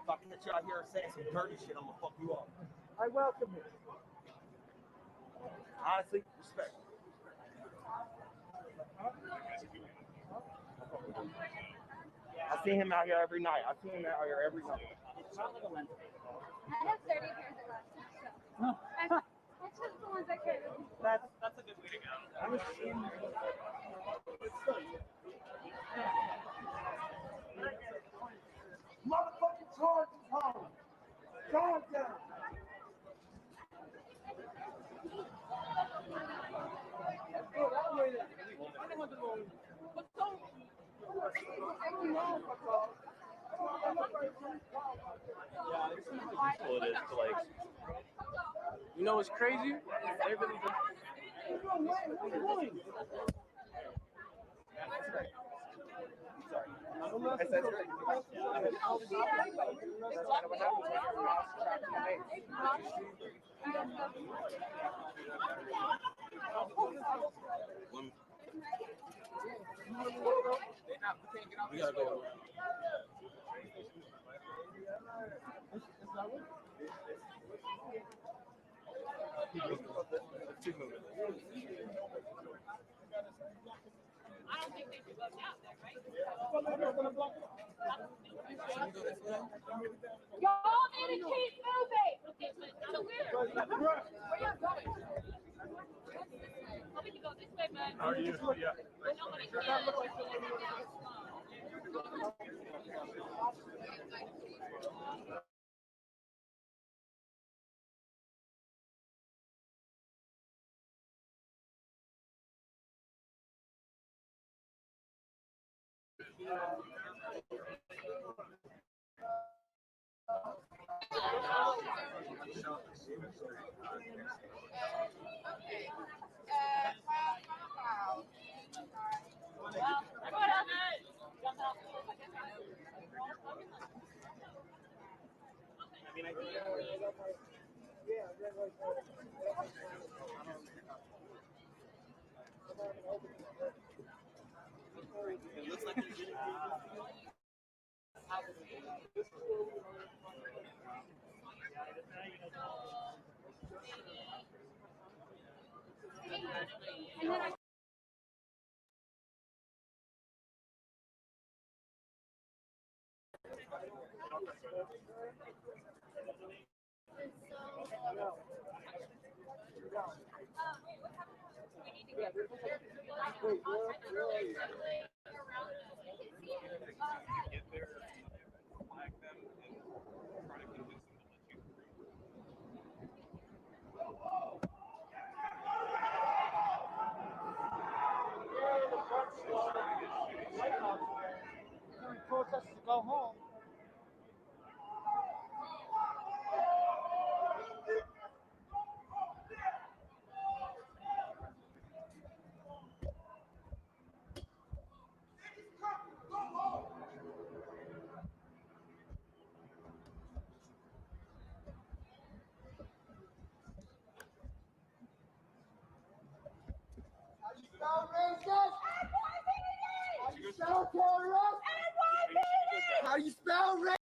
If I catch you out here saying some dirty shit, I'm gonna fuck you up. I welcome it. Honestly, respect. I see him out here every night. I see him out here every night. I have 30 pairs of glasses, so that's just the ones I carry. That's a good way to go. Motherfucking charge is home. Calm down. You know what's crazy? They really just... We gotta go. I don't think they should go down there, right? Y'all need to keep moving. Okay, so it's not a weird. Where y'all going? Oh, we can go this way, man. How are you? Yeah. I know what I can. It looks like he's getting Protesters go home. How do you spell race?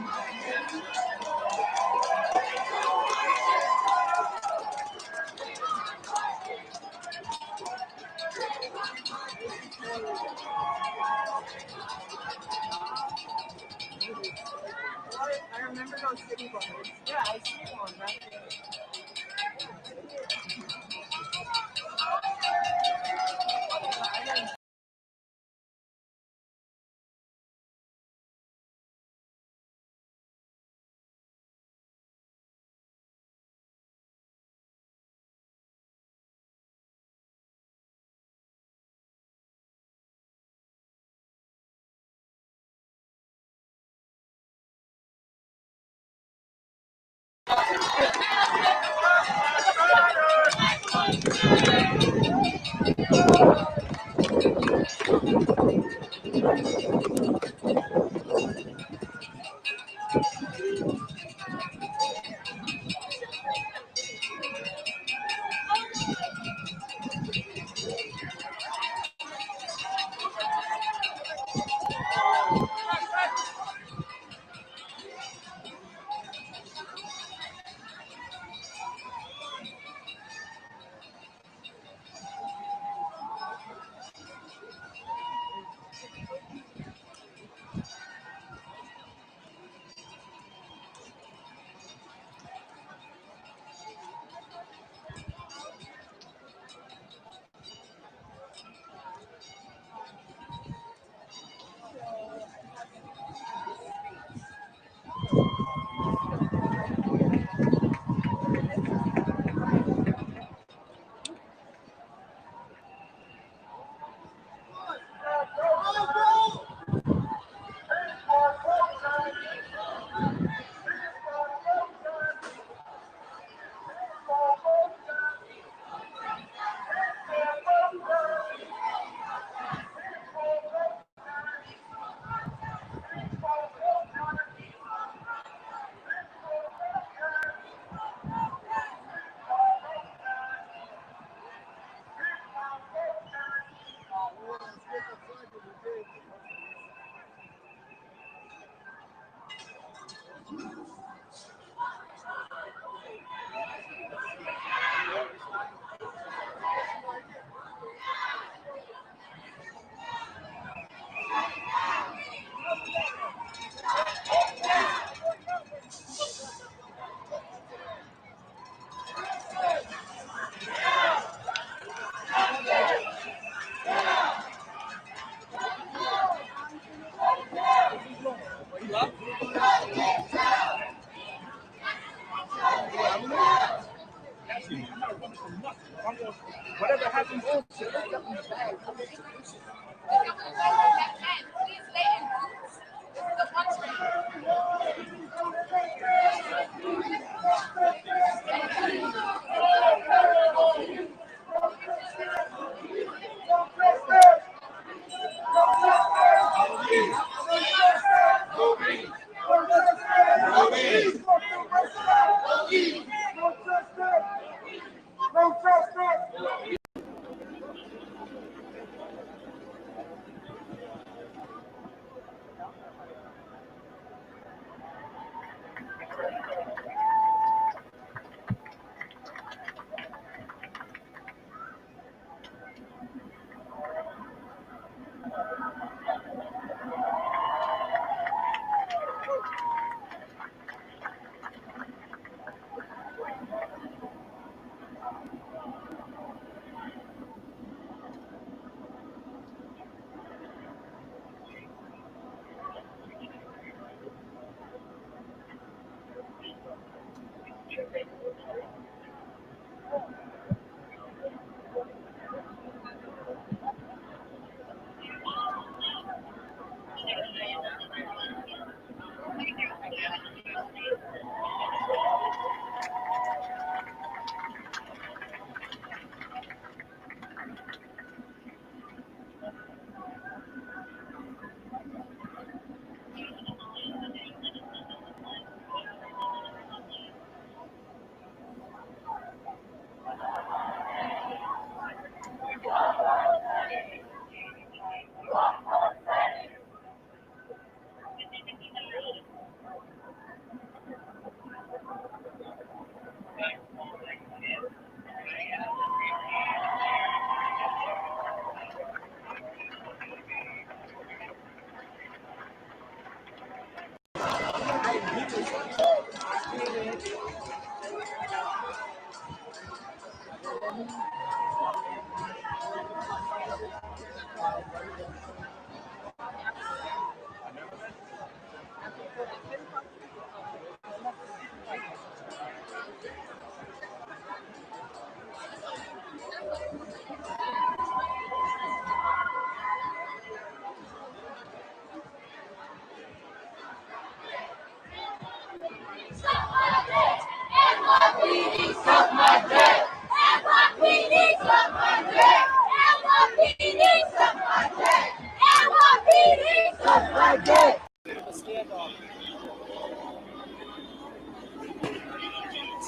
I remember those city bars. Yeah, I see one back there.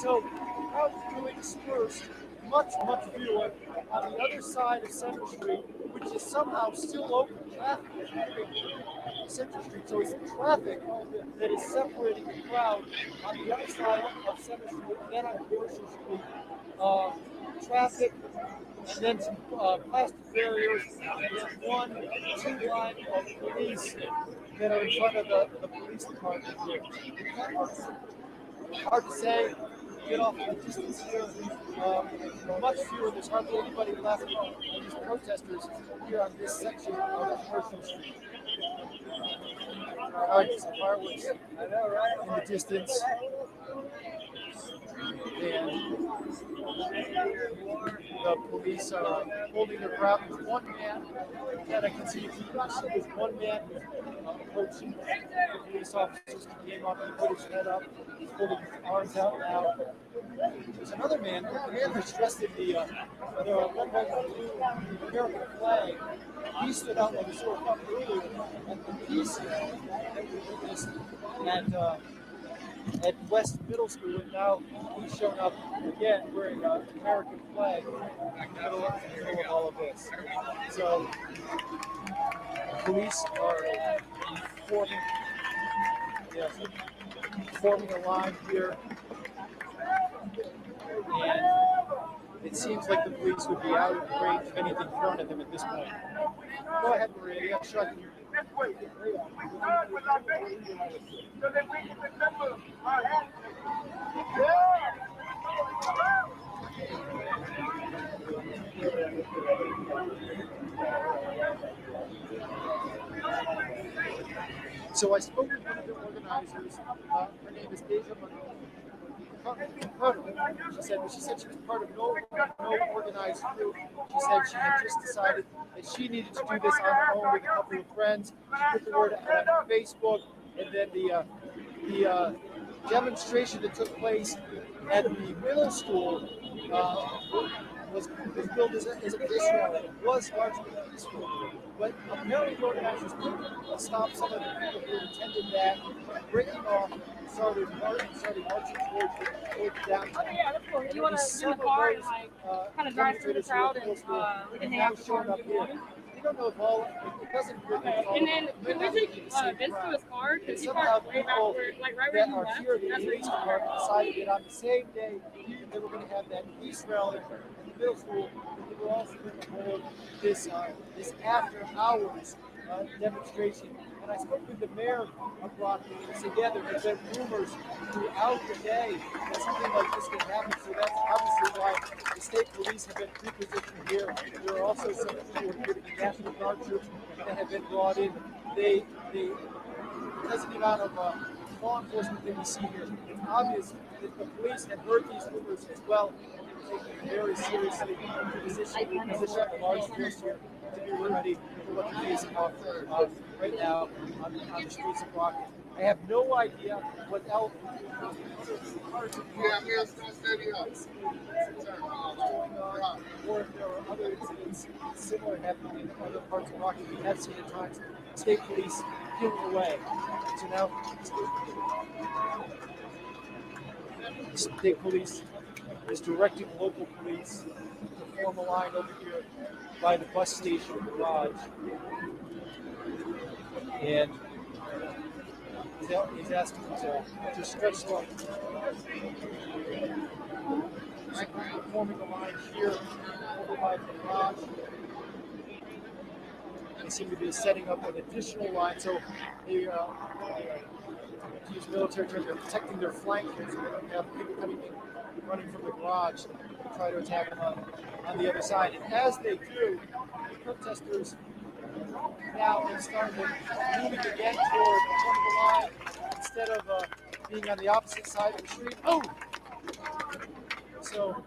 So the crowd is really dispersed, much fewer on the other side of Center Street, which is somehow still open. Traffic is moving Center Street, so it's traffic that is separating the crowd on the other side of Center Street, and then on Commercial Street. Traffic, and then some plastic barriers, and then 2 line of police that are in front of the police department here. Hard to say. Get off the distance here. Much fewer. There's hardly anybody left of these protesters here on this section of Commercial Street. All right, some fireworks in the distance. And the police are holding their ground. There's one man that I can see. There's one man approaching the police officers to game up and put his head up. He's holding his arms out now. There's another man, who's dressed in the red, white, and blue American flag. He stood out like a sore thumb earlier, and the piece that we witnessed at West Middle School, and now he's shown up again wearing an American flag in the middle of all of this. So police are forming a line here, and it seems like the police would be out of range of anything thrown at them at this point. Go ahead, Maria. Yeah, sure. So I spoke with one of the organizers. Her name is Deja She said she was part of no organized group. She said she had just decided that she needed to do this on her own with a couple of friends. She put the word out on Facebook, and then the demonstration that took place at the middle school was billed as a peace rally. It was largely peaceful, but apparently the organizers couldn't stop some of the people who attended that breaking off and started marching towards the downtown. Okay, yeah, that's cool. You want to get in the car and kind of drive through the crowd and we can hang out before we go. We don't know if all it doesn't really Okay, and then can we take Vince to his car? Because he parked way back where, like right where you left. Here, the That's police department decided that on the same day they were going to have that peace rally at the middle school, they were also going to hold this after hours demonstration. And I spoke with the mayor of Brockton, and he said, yeah, there have been rumors throughout the day that something like this could happen. So that's obviously why the state police have been pre-positioned here. There are also some people who are here to the National Guard troops that have been brought in. Because of the amount of law enforcement that we see here, it's obvious that the police had heard these rumors as well, and they were taking it very seriously to position a large force here to be ready for what they're facing off right now on the streets of Brockton. I have no idea what else going on, or if there are other incidents similar happening in other parts of Brockton. We have seen at times state police peeling away. So now, state police is directing local police to form a line over here by the bus station garage. And he's asking to stretch them. Forming a line here over by the garage. They seem to be setting up an additional line, so they use military terms, they're protecting their flank here, so they don't have people coming in, running from the garage to try to attack them on the other side. And as they do, the protesters now have started moving again toward the front of the line instead of being on the opposite side of the street. Oh! So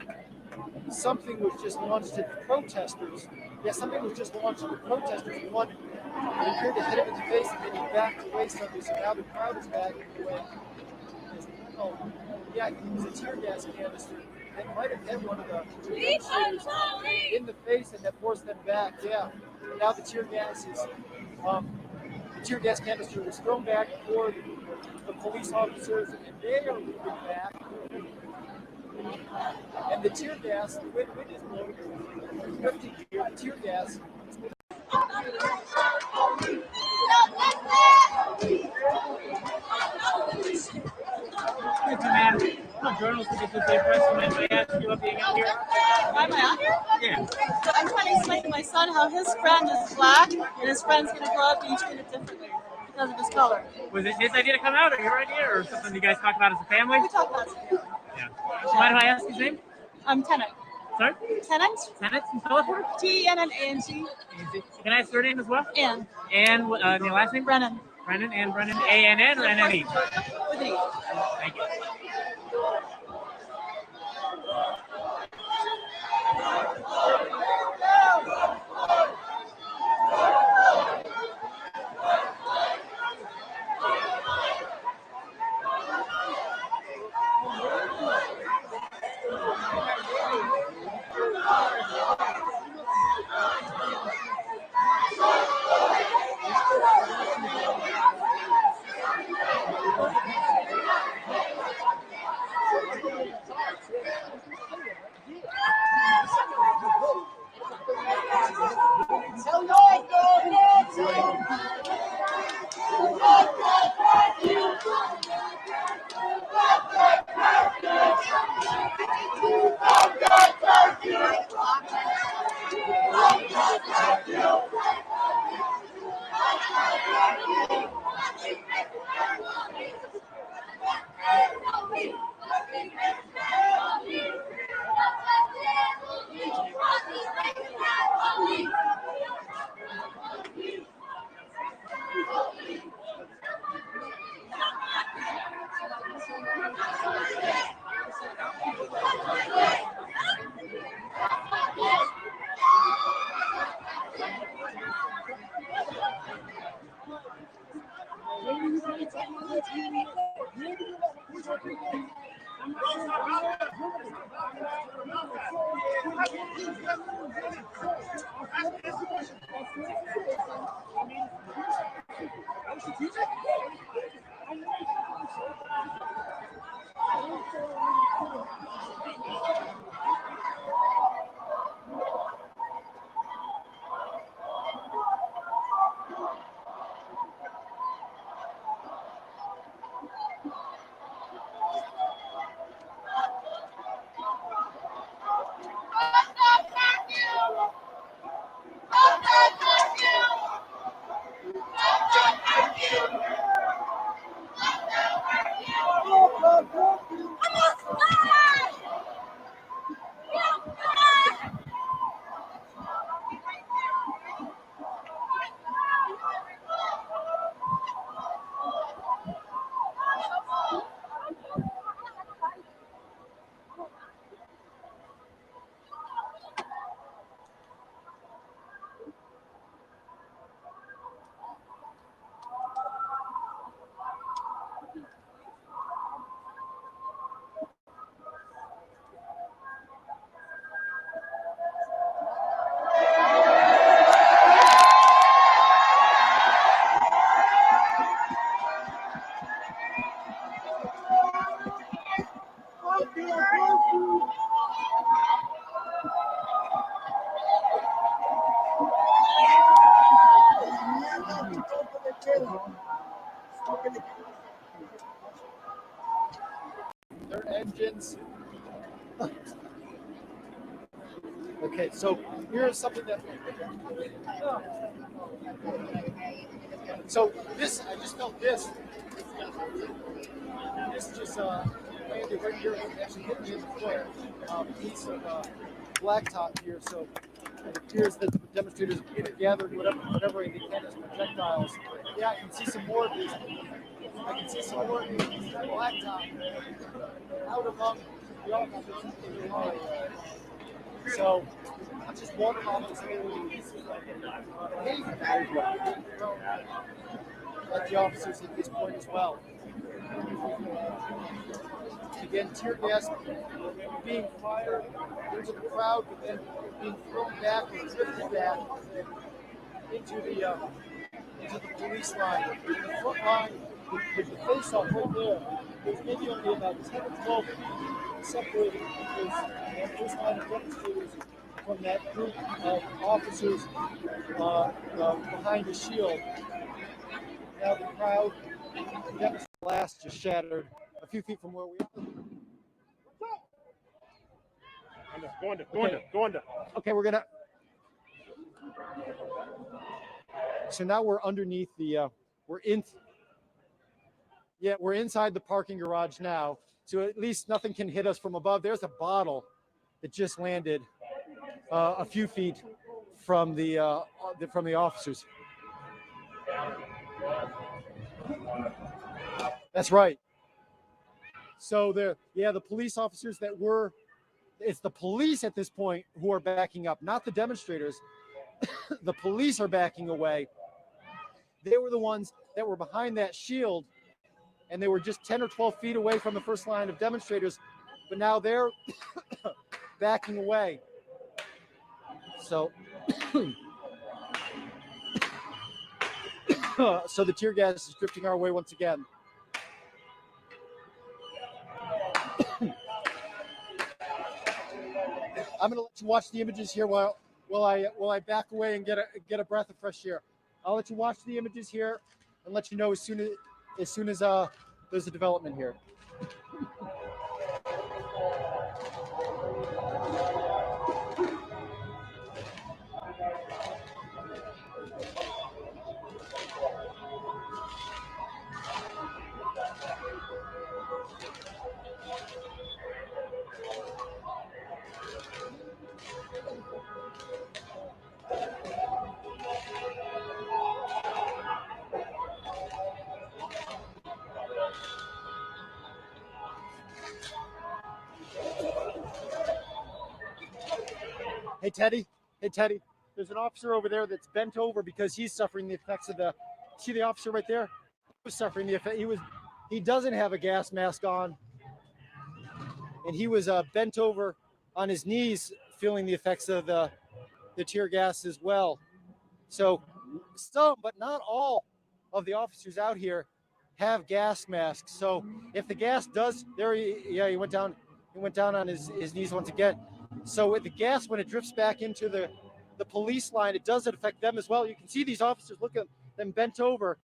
something was just launched at the protesters. Yeah, something was just launched at the protesters. One appeared to hit him in the face, and then he backed away suddenly. So now the crowd is backing away. Oh, yeah, it was a tear gas canister. That might have hit one of the demonstrators in the face, and that forced them back. Yeah. Now the tear gas canister was thrown back toward the police officers, and they are moving back. And the tear gas, the wind is blowing, drifting here, the tear gas. Man, I'm a journalist to get this impression when I ask you about being out here. Why am I out here? Yeah. So I'm trying to explain to my son how his friend is black and his friend's going to grow up being treated differently because of his color. Was it his idea to come out, or your idea, or something you guys talk about as a family? We talk about it. Yeah. Mind if I ask his name? I'm Tennant. Sorry? Tennant? Tennant? Can you spell it for me? T-E-N-N-A-N-T. Can I ask your name as well? Ann. And your last name? Brennan. Brennan and Brennan. A-N-N or N-N-E? With an E. Thank you. Their engines. Okay, so here's something that. So this, I just felt this. This just landed right here. It actually hit me in the foot. Piece of blacktop here. So it appears that the demonstrators either gathered whatever they can as projectiles. Yeah, I can see some more of these. I can see some more of these blacktop out among the officers. So I'm just wondering all those at the officers at this point as well. Again, tear gas being fired into the crowd, but then being thrown back or drifted back into the police line, the front line the face-off right there, there's maybe only about 10 or 12 feet separated that first line of demonstrators from that group of officers behind the shield. Now the crowd, the glass just shattered a few feet from where we are. Go under. Okay, we're gonna. So now we're underneath the. We're inside the parking garage now. So at least nothing can hit us from above. There's a bottle that just landed a few feet from the officers. That's right. So the police officers that were. It's the police at this point who are backing up, not the demonstrators. The police are backing away. They were the ones that were behind that shield, and they were just 10 or 12 feet away from the first line of demonstrators, but now they're backing away. So, so the tear gas is drifting our way once again. I'm going to let you watch the images here while I back away and get a breath of fresh air. I'll let you watch the images here and let you know as soon as there's a development here. Hey Teddy, there's an officer over there that's bent over because he's suffering the effects of see the officer right there? He was suffering the effect. He doesn't have a gas mask on, and he was bent over on his knees feeling the effects of the tear gas as well. So some, but not all of the officers out here have gas masks. So if the gas does, he went down on his knees once again. So with the gas, when it drifts back into the police line, it does affect them as well. You can see these officers, look at them bent over.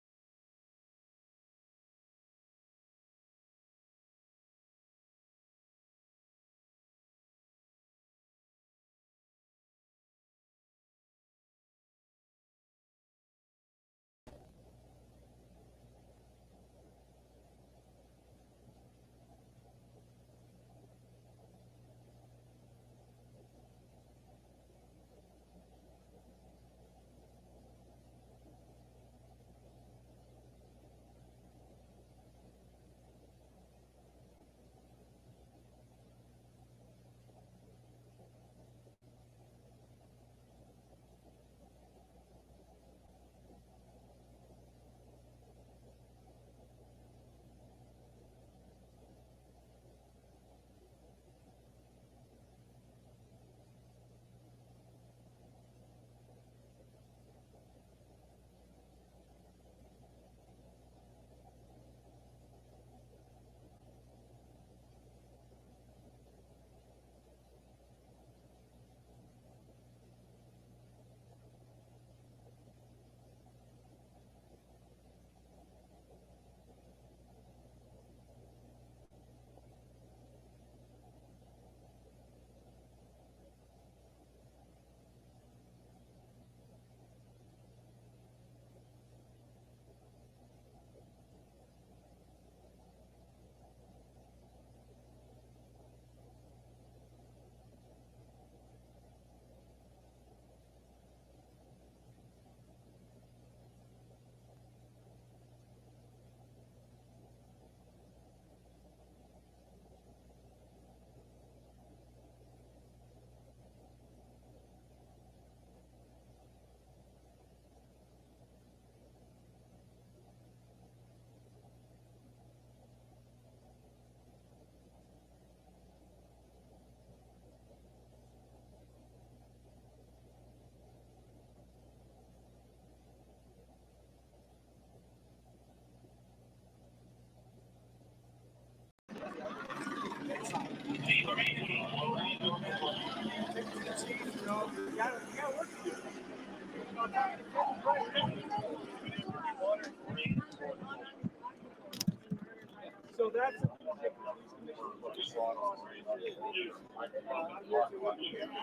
that's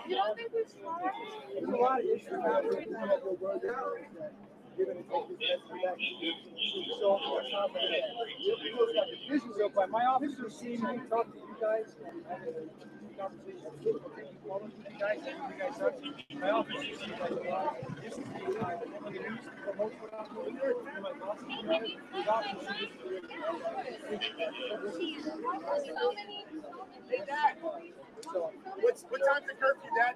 You don't think we've slaughtered? there's a lot of issues happening that will go down. You're going to take this message back. So what's happening? People's got divisions up by my officers seeing me talk to you guys. Conversation. You guys, my officers see you guys a lot. This is the news promote what I'm doing here. My boss is doing it. His officers see this. Hey, Dad. What's time's the curfew, Dad?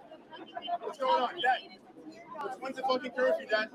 What's going on, Dad? When's the fucking curfew, Dad?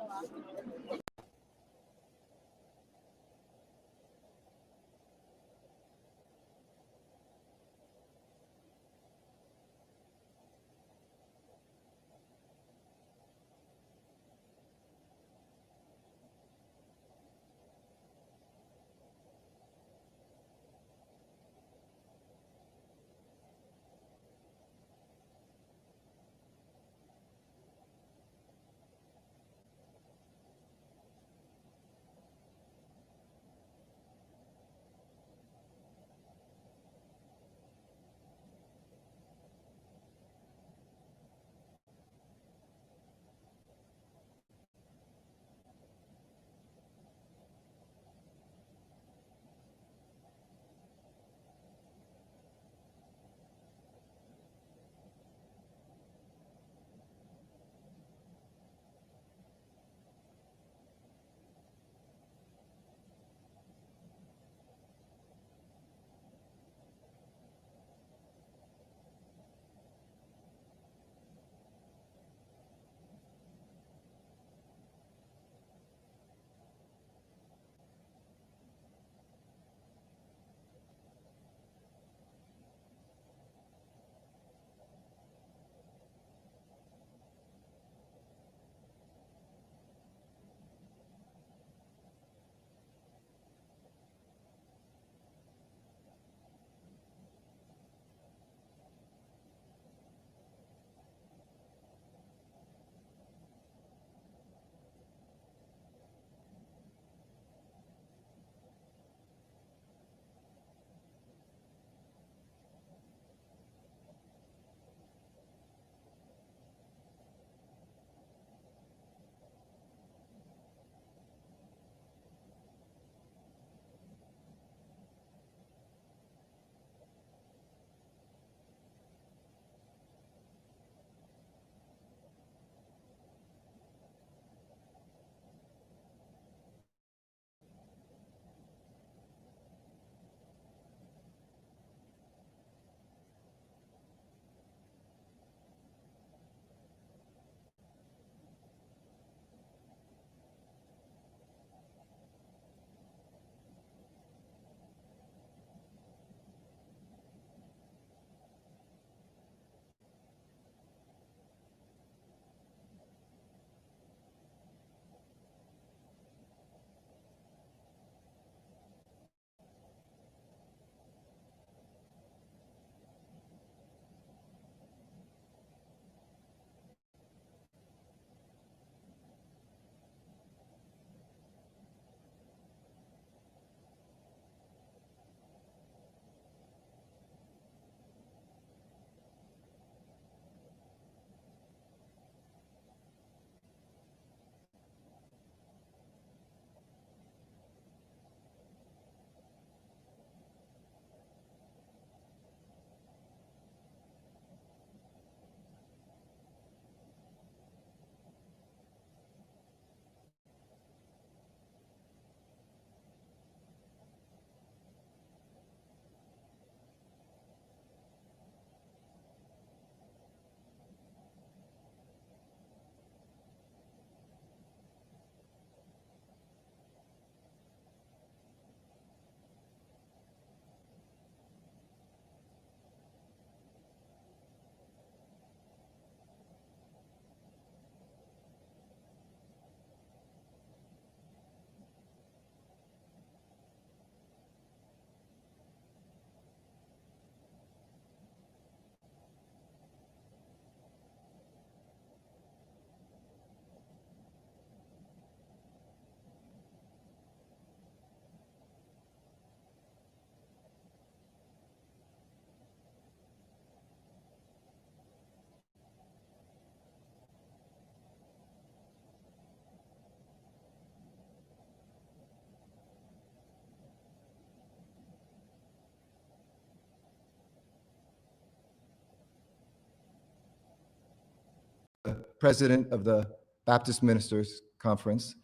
president of the Baptist Ministers Conference,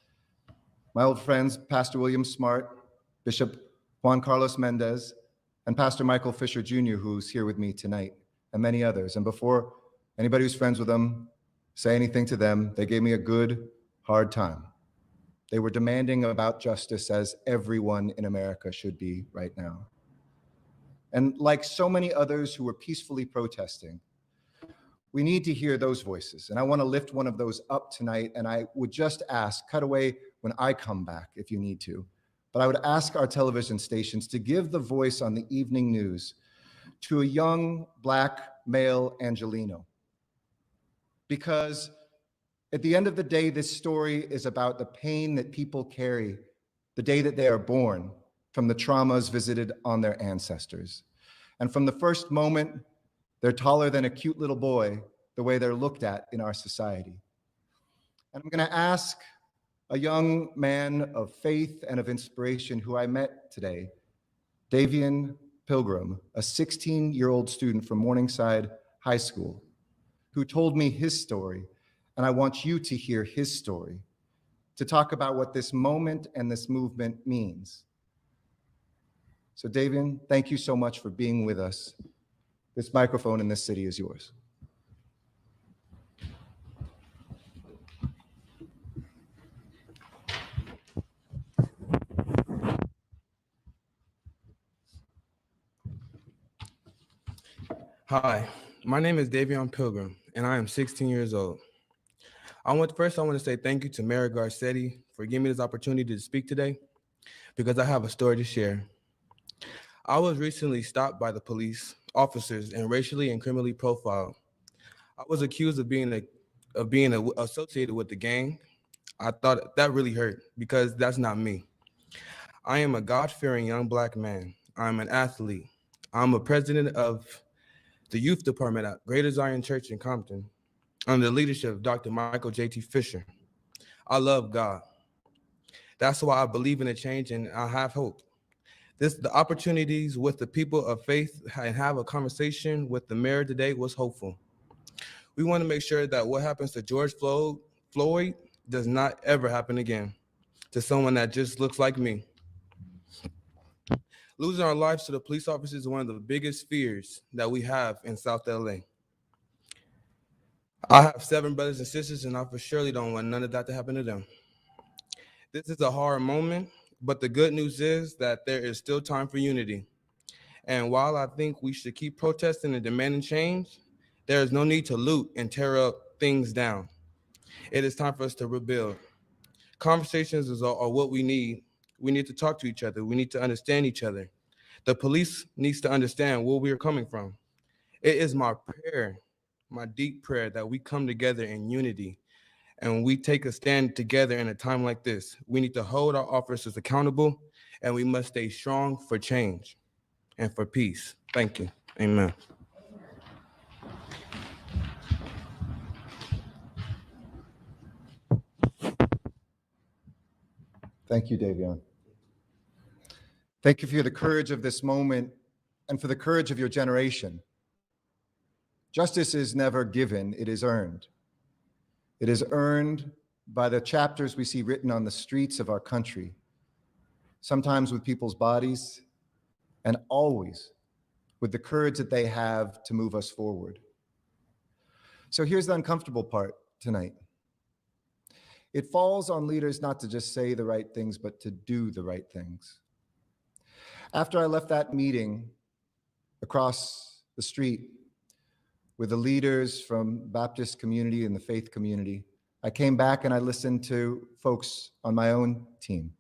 my old friends, Pastor William Smart, Bishop Juan Carlos Mendez, and Pastor Michael Fisher Jr., who's here with me tonight, and many others. And before anybody who's friends with them say anything to them, they gave me a good, hard time. They were demanding about justice, as everyone in America should be right now. And like so many others who were peacefully protesting, we need to hear those voices. And I want to lift one of those up tonight. And I would just ask, cut away when I come back if you need to. But I would ask our television stations to give the voice on the evening news to a young Black male Angelino. Because at the end of the day, this story is about the pain that people carry the day that they are born from the traumas visited on their ancestors. And from the first moment, they're taller than a cute little boy, the way they're looked at in our society. And I'm going to ask a young man of faith and of inspiration who I met today, Davian Pilgrim, a 16-year-old student from Morningside High School, who told me his story. And I want you to hear his story, to talk about what this moment and this movement means. So Davian, thank you so much for being with us. This microphone in this city is yours. Hi, my name is Davion Pilgrim, and I am 16 years old. First, I want to say thank you to Mayor Garcetti for giving me this opportunity to speak today, because I have a story to share. I was recently stopped by the police officers and racially and criminally profiled. I was accused of being associated with the gang. I thought that really hurt, because that's not me. I am a God-fearing young Black man. I'm an athlete. I'm a president of the youth department at Greater Zion Church in Compton, under the leadership of Dr. Michael J.T. Fisher. I love God. That's why I believe in a change, and I have hope. The opportunities with the people of faith and have a conversation with the mayor today was hopeful. We want to make sure that what happens to George Floyd does not ever happen again to someone that just looks like me. Losing our lives to the police officers is one of the biggest fears that we have in South LA. I have 7 brothers and sisters, and I for surely don't want none of that to happen to them. This is a hard moment, but the good news is that there is still time for unity. And while I think we should keep protesting and demanding change, there is no need to loot and tear up things down. It is time for us to rebuild. Conversations are what we need. We need to talk to each other. We need to understand each other. The police needs to understand where we are coming from. It is my prayer, my deep prayer, that we come together in unity and we take a stand together in a time like this. We need to hold our officers accountable, and we must stay strong for change and for peace. Thank you. Amen. Thank you, Davion. Thank you for the courage of this moment and for the courage of your generation. Justice is never given, it is earned. It is earned by the chapters we see written on the streets of our country, sometimes with people's bodies, and always with the courage that they have to move us forward. So here's the uncomfortable part tonight. It falls on leaders not to just say the right things, but to do the right things. After I left that meeting across the street with the leaders from Baptist community and the faith community, I came back and I listened to folks on my own team.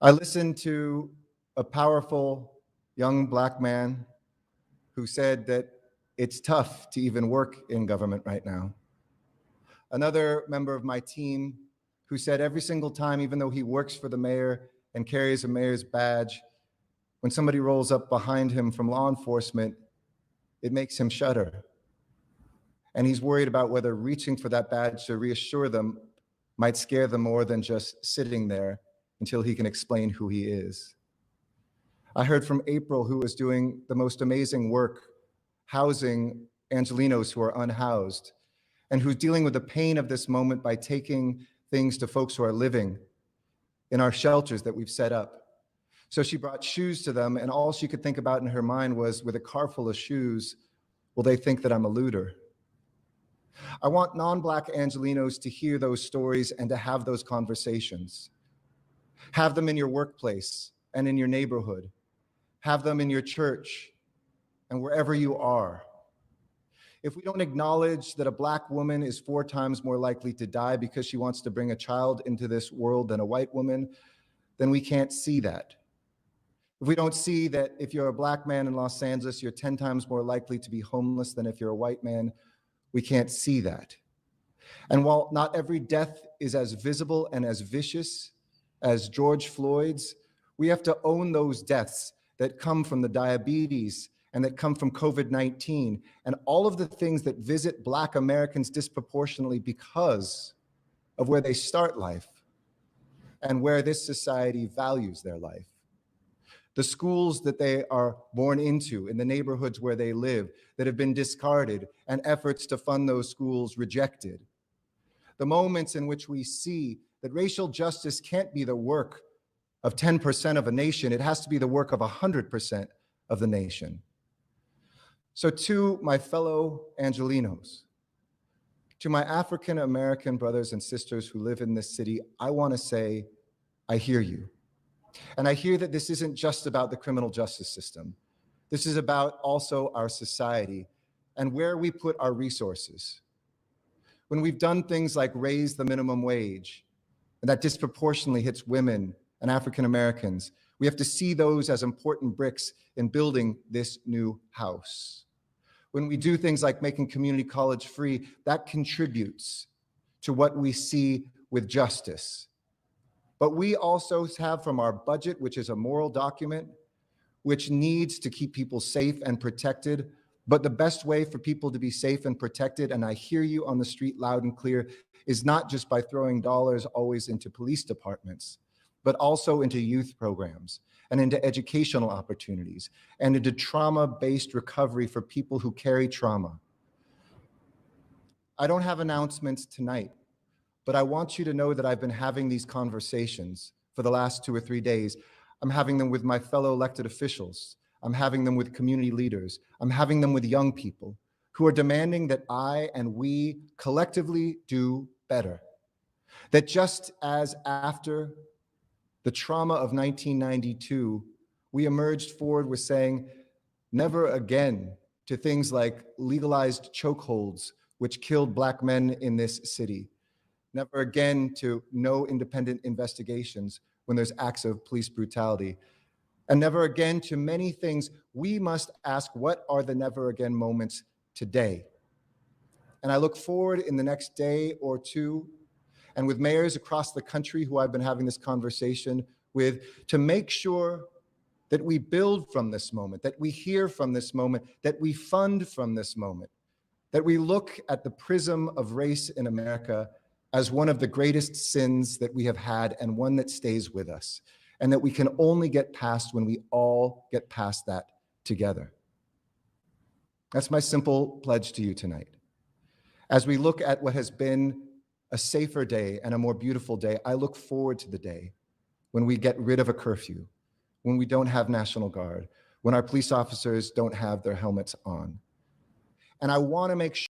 I listened to a powerful young Black man who said that it's tough to even work in government right now. Another member of my team who said every single time, even though he works for the mayor and carries a mayor's badge, when somebody rolls up behind him from law enforcement, it makes him shudder. And he's worried about whether reaching for that badge to reassure them might scare them more than just sitting there until he can explain who he is. I heard from April, who is doing the most amazing work housing Angelinos who are unhoused. and who's dealing with the pain of this moment by taking things to folks who are living in our shelters that we've set up. So she brought shoes to them, and all she could think about in her mind was, with a car full of shoes, will they think that I'm a looter? I want non-Black Angelenos to hear those stories and to have those conversations. Have them in your workplace and in your neighborhood. Have them in your church and wherever you are. If we don't acknowledge that a Black woman is 4 times more likely to die because she wants to bring a child into this world than a white woman, then we can't see that. If we don't see that if you're a Black man in Los Angeles, you're 10 times more likely to be homeless than if you're a white man, we can't see that. And while not every death is as visible and as vicious as George Floyd's, we have to own those deaths that come from the diabetes and that come from COVID-19 and all of the things that visit Black Americans disproportionately because of where they start life and where this society values their life. The schools that they are born into, in the neighborhoods where they live, that have been discarded, and efforts to fund those schools rejected. The moments in which we see that racial justice can't be the work of 10% of a nation, it has to be the work of 100% of the nation. So to my fellow Angelenos, to my African American brothers and sisters who live in this city, I want to say, I hear you. And I hear that this isn't just about the criminal justice system. This is about also our society and where we put our resources. When we've done things like raise the minimum wage, and that disproportionately hits women and African Americans, we have to see those as important bricks in building this new house. When we do things like making community college free, that contributes to what we see with justice. But we also have from our budget, which is a moral document, which needs to keep people safe and protected. But the best way for people to be safe and protected, and I hear you on the street loud and clear, is not just by throwing dollars always into police departments, but also into youth programs and into educational opportunities and into trauma-based recovery for people who carry trauma. I don't have announcements tonight, but I want you to know that I've been having these conversations for the last 2 or 3 days. I'm having them with my fellow elected officials. I'm having them with community leaders. I'm having them with young people who are demanding that I and we collectively do better. That just as after the trauma of 1992, we emerged forward with saying never again to things like legalized chokeholds, which killed Black men in this city. Never again to no independent investigations when there's acts of police brutality. And never again to many things. We must ask, what are the never again moments today? And I look forward in the next day or two, and with mayors across the country who I've been having this conversation with, to make sure that we build from this moment, that we hear from this moment, that we fund from this moment, that we look at the prism of race in America as one of the greatest sins that we have had and one that stays with us, and that we can only get past when we all get past that together. That's my simple pledge to you tonight. As we look at what has been a safer day and a more beautiful day, I look forward to the day when we get rid of a curfew, when we don't have National Guard, when our police officers don't have their helmets on. And I want to make sure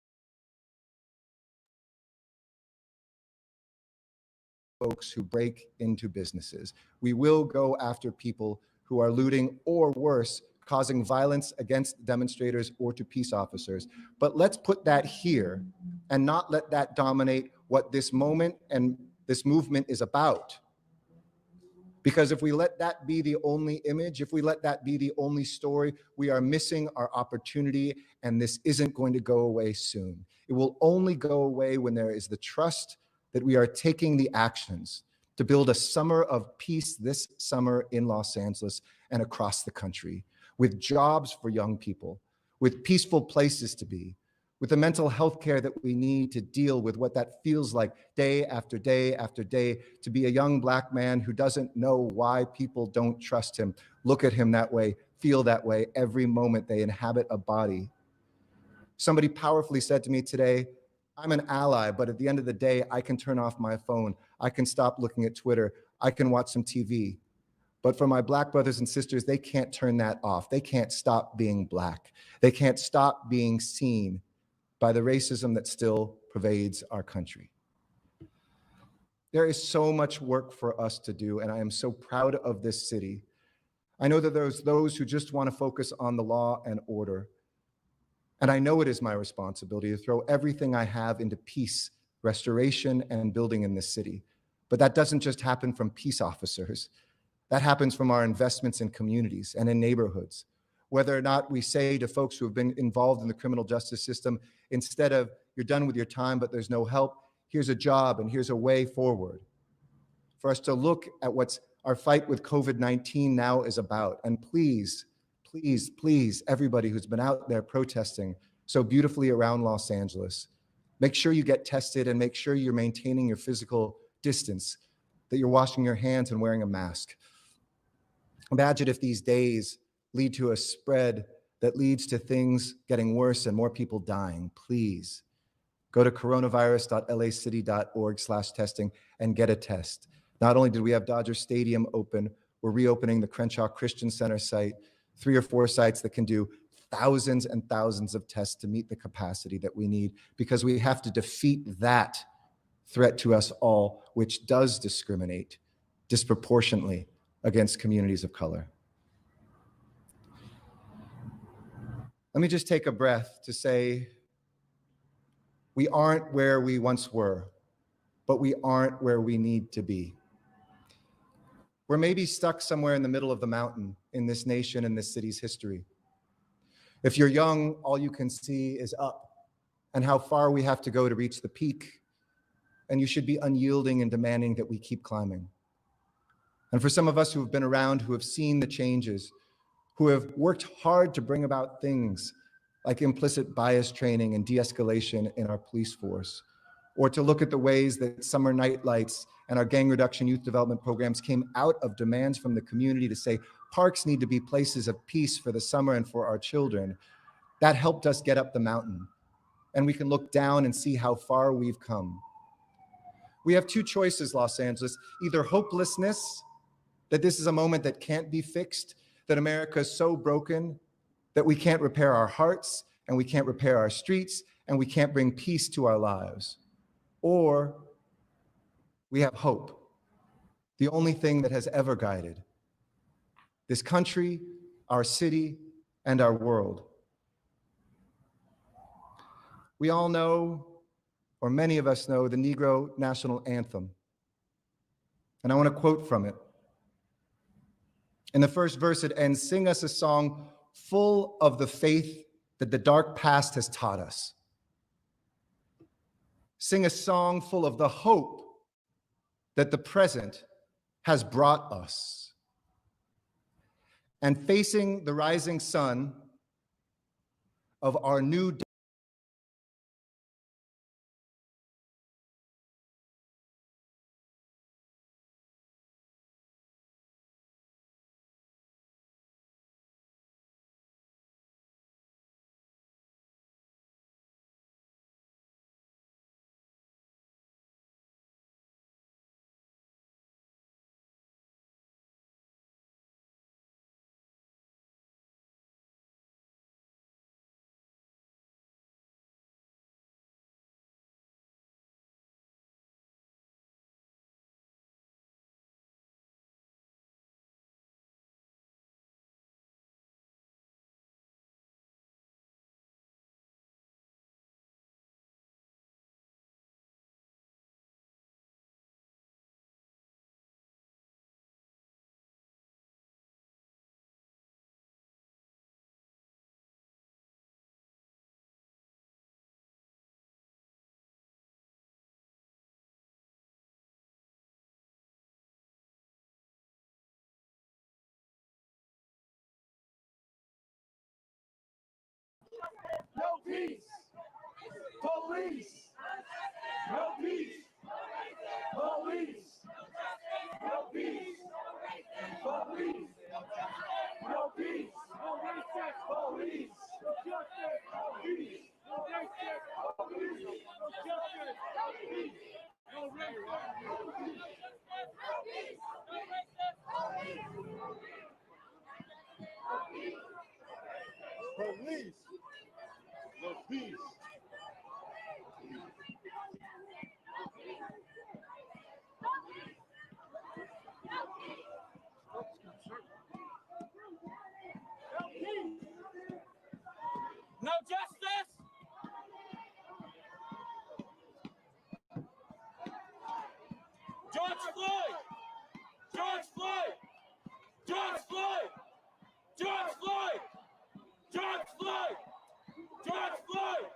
folks who break into businesses. We will go after people who are looting or worse, causing violence against demonstrators or to peace officers. But let's put that here and not let that dominate what this moment and this movement is about. Because if we let that be the only image, if we let that be the only story, we are missing our opportunity, and this isn't going to go away soon. It will only go away when there is the trust that we are taking the actions to build a summer of peace this summer in Los Angeles and across the country, with jobs for young people, with peaceful places to be, with the mental health care that we need to deal with what that feels like day after day after day, to be a young Black man who doesn't know why people don't trust him, look at him that way, feel that way every moment they inhabit a body. Somebody powerfully said to me today, I'm an ally, but at the end of the day, I can turn off my phone. I can stop looking at Twitter. I can watch some TV. But for my Black brothers and sisters, they can't turn that off. They can't stop being Black. They can't stop being seen by the racism that still pervades our country. There is so much work for us to do, and I am so proud of this city. I know that there's those who just want to focus on the law and order. And I know it is my responsibility to throw everything I have into peace, restoration, and building in this city. But that doesn't just happen from peace officers. That happens from our investments in communities and in neighborhoods. Whether or not we say to folks who have been involved in the criminal justice system, instead of you're done with your time, but there's no help, here's a job and here's a way forward. For us to look at what's our fight with COVID-19 now is about. And please, please, please, everybody who's been out there protesting so beautifully around Los Angeles, make sure you get tested and make sure you're maintaining your physical distance, that you're washing your hands and wearing a mask. Imagine if these days lead to a spread that leads to things getting worse and more people dying. Please go to coronavirus.lacity.org/testing and get a test. Not only did we have Dodger Stadium open, we're reopening the Crenshaw Christian Center site, 3 or 4 sites that can do thousands and thousands of tests to meet the capacity that we need, because we have to defeat that threat to us all, which does discriminate disproportionately against communities of color. Let me just take a breath to say, we aren't where we once were, but we aren't where we need to be. We're maybe stuck somewhere in the middle of the mountain in this nation and this city's history. If you're young, all you can see is up and how far we have to go to reach the peak. And you should be unyielding and demanding that we keep climbing. And for some of us who have been around, who have seen the changes, who have worked hard to bring about things like implicit bias training and de-escalation in our police force, or to look at the ways that summer night lights and our gang reduction youth development programs came out of demands from the community to say parks need to be places of peace for the summer and for our children, that helped us get up the mountain. And we can look down and see how far we've come. We have 2 choices, Los Angeles: either hopelessness, that this is a moment that can't be fixed, that America is so broken that we can't repair our hearts and we can't repair our streets and we can't bring peace to our lives. Or we have hope, the only thing that has ever guided this country, our city, and our world. We all know, or many of us know, the Negro National Anthem. And I want to quote from it. In the first verse, it ends, "Sing us a song full of the faith that the dark past has taught us. Sing a song full of the hope that the present has brought us. And facing the rising sun of our new day, No peace. Police. No peace. Police. No peace. Police. No peace. Police. No justice. Police. No justice. Police. No justice. Police. The peace. No justice. George Floyd. George Floyd. George Floyd. George Floyd. George Floyd. George Floyd.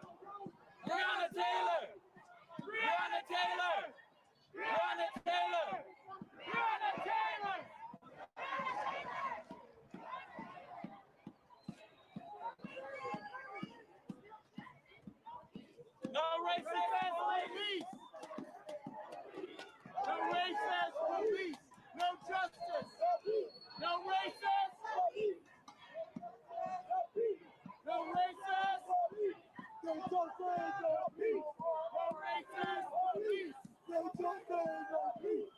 Breonna Taylor. Breonna Taylor. Breonna Taylor. Breonna Taylor. No racist police. No racist police. No justice. No racist. No racist. No justice. No racist police. No justice. No peace.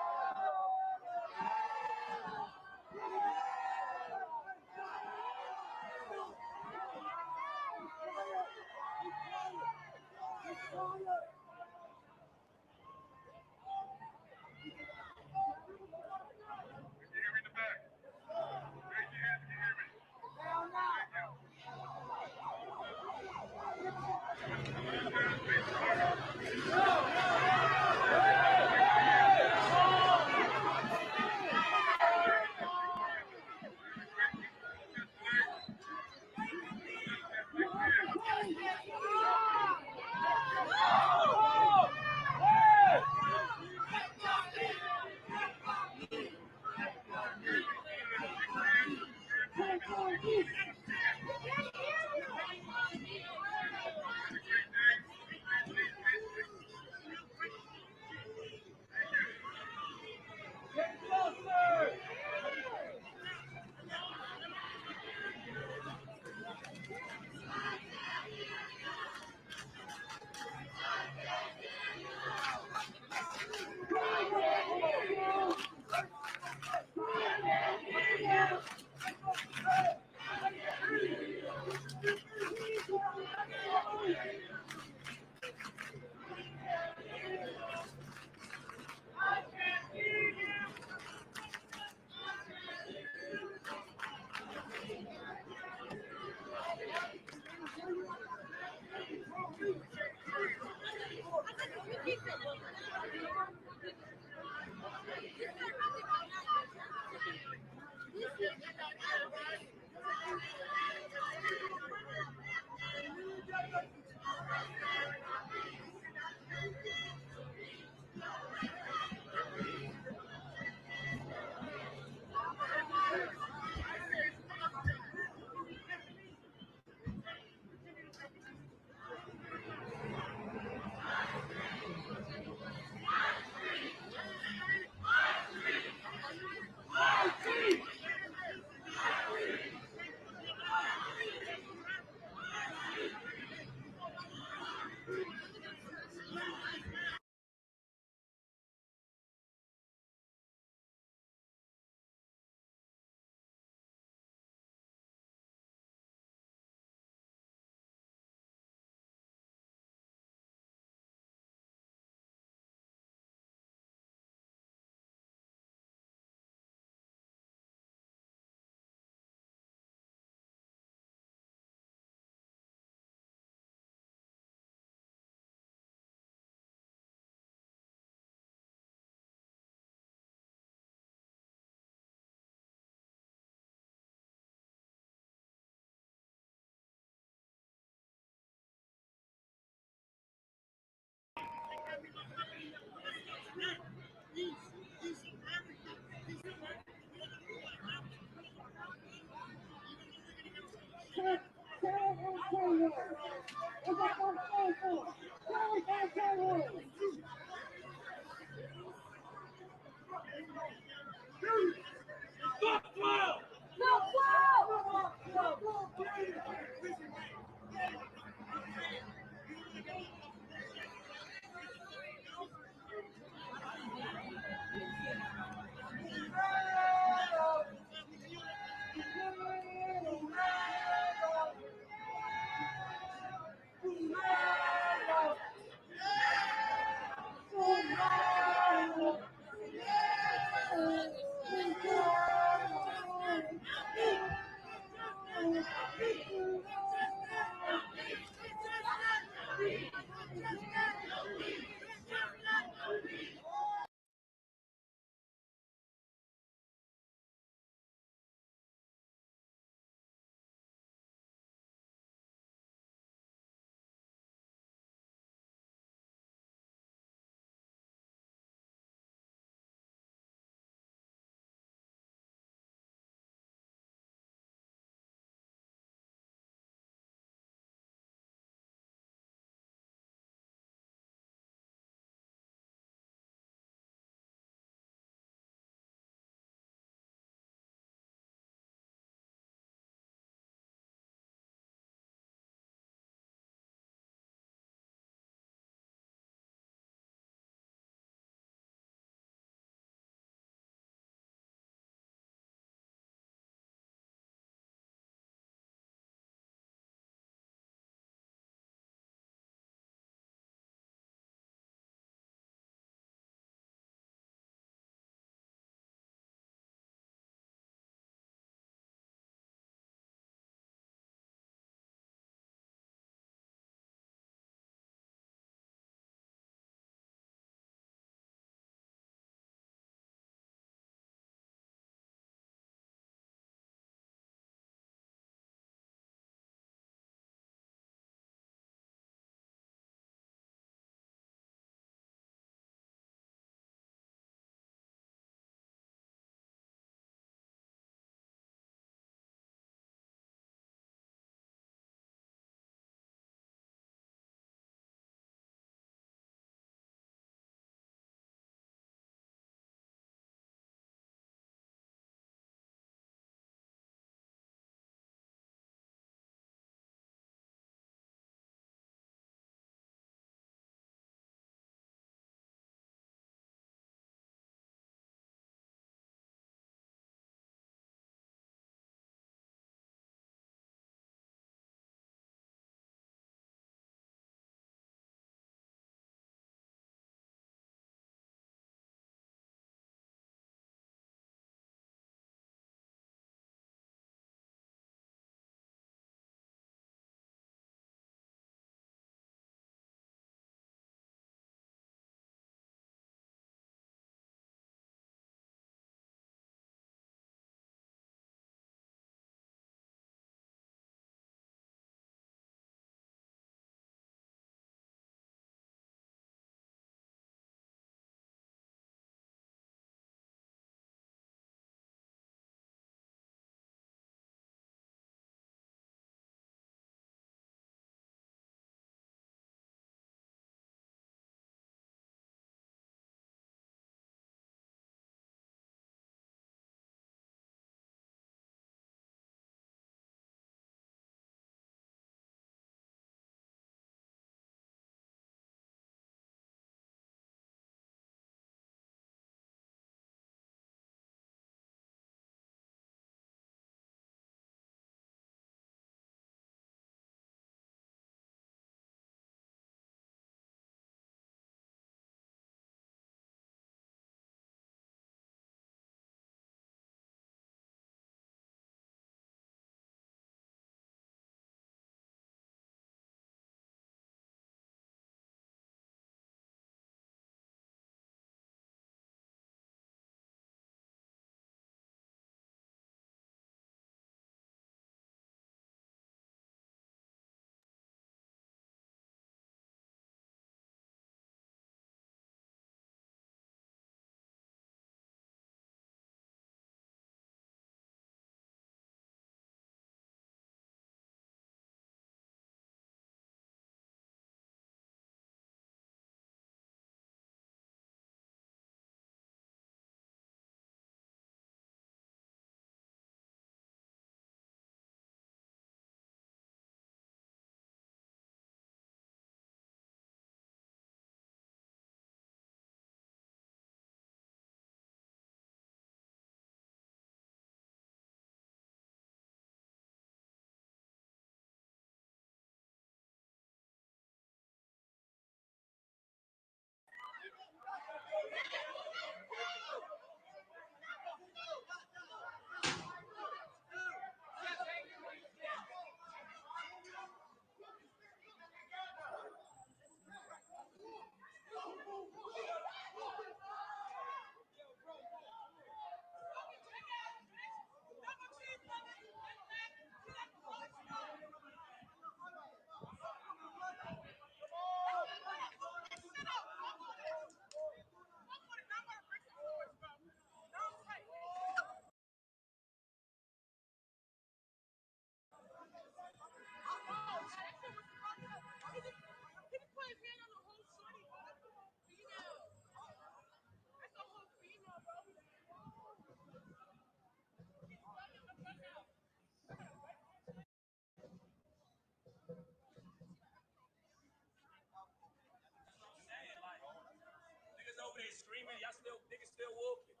screaming. Y'all still niggas still walking.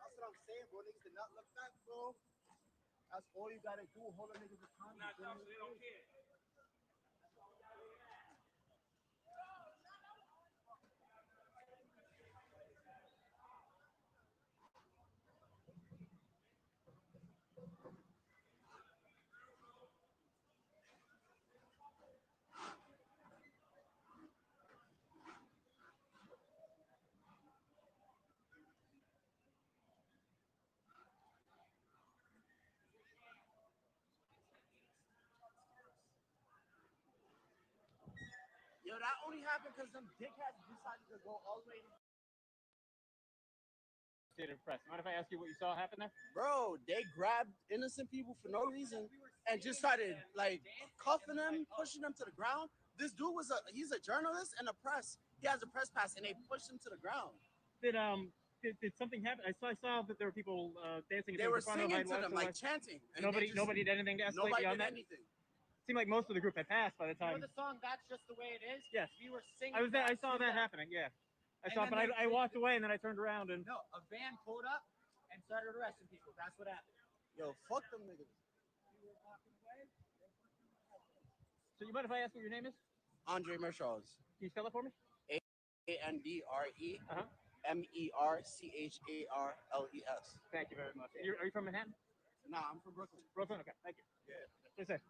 That's what I'm saying, bro. Niggas did not look back, bro. That's all you gotta do. Hold a niggas accountable. Not tough, so they don't care. Yo, that only happened because them dickheads decided to go all the way. Press. Mind if I ask you what you saw happen there? Bro, they grabbed innocent people for no reason and just started like cuffing them, pushing them to the ground. This dude he's a journalist and a press. He has a press pass and they pushed him to the ground. Did something happen? I saw that there were people dancing. They were singing to them, like chanting. Nobody did anything to escalate beyond that. Anything. Seemed like most of the group had passed by the time. You know the song "That's Just the Way It Is"? Yes. We were singing. I was there. I saw that happening. Yeah. I saw, but I walked away and then I turned around and. No, a van pulled up and started arresting people. That's what happened. Yo, fuck them niggas. So you mind if I ask what your name is? Andre Merchals. Can you spell it for me? ANDRE MERCHARLES. Thank you very much. Are you from Manhattan? Nah, I'm from Brooklyn. Brooklyn, okay. Thank you. Yeah. Stay safe.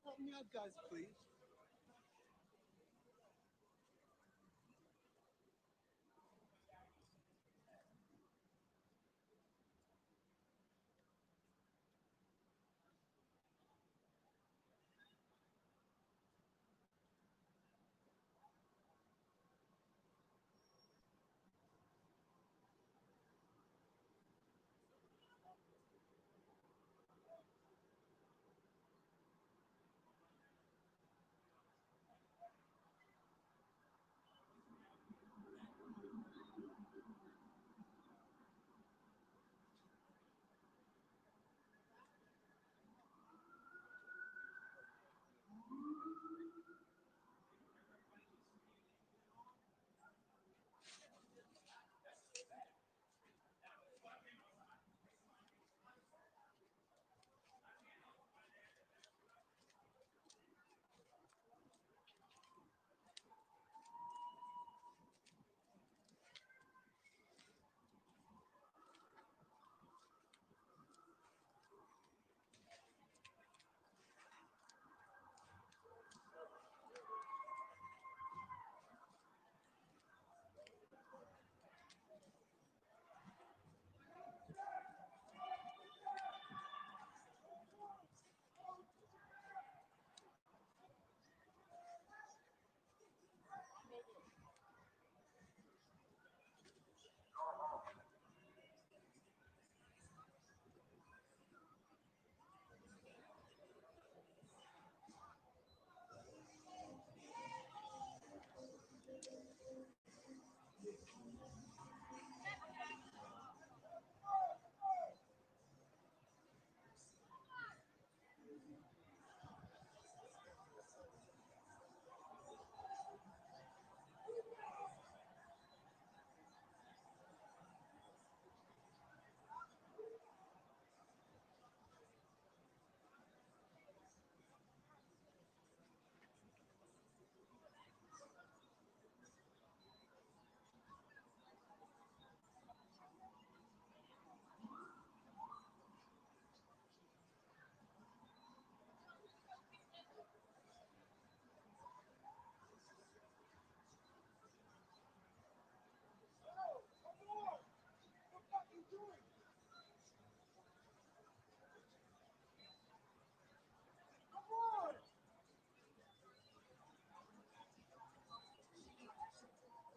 Help me out, guys, please.